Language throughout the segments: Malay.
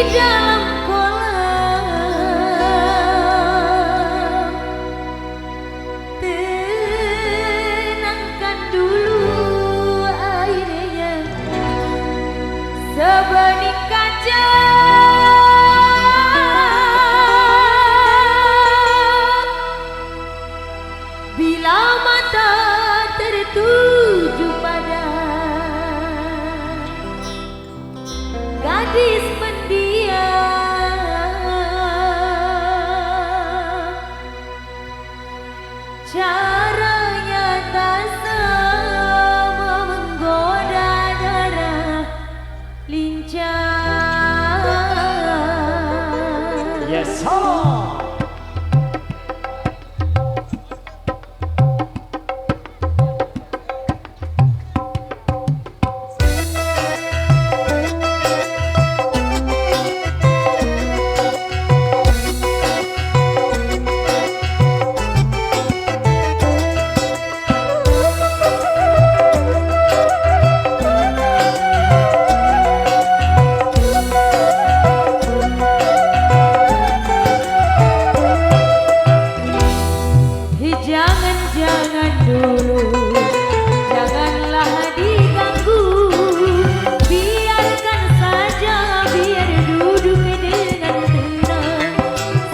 dalam kolam. Tenangkan dulu airnya sebening kaca. Bila mata tertuju pada gadis pendiam, caranya tak sama menggoda darah lincah. Yes, sir. Jangan dulu, janganlah diganggu, biarkan saja, biar duduk dengan tenang.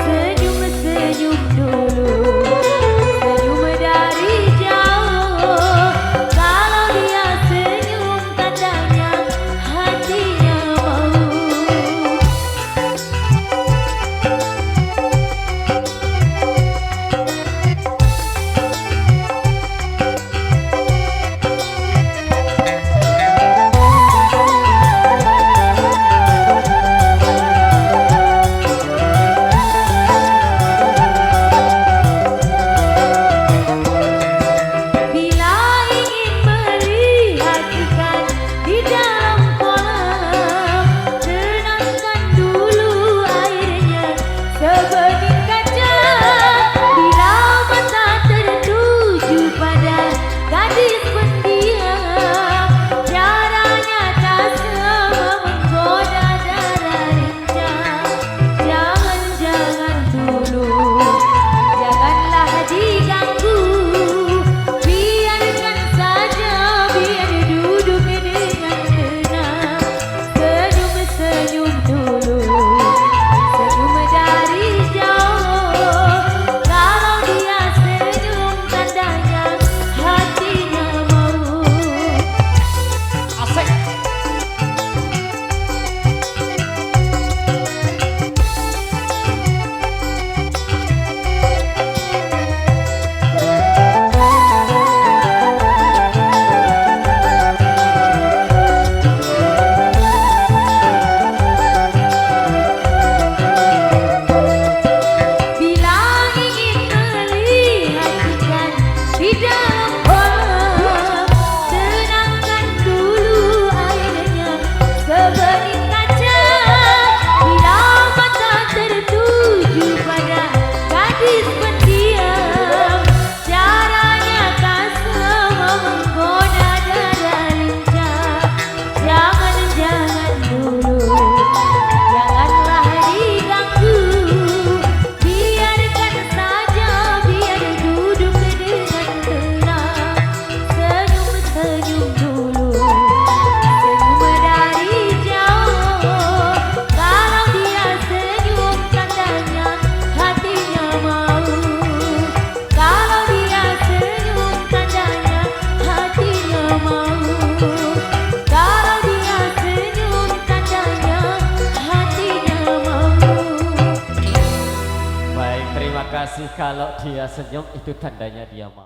Senyum-senyum dulu, senyum dari jauh. Kalau dia senyum, tandanya hatinya mau. Terima kasih, kalau dia senyum itu tandanya dia mau.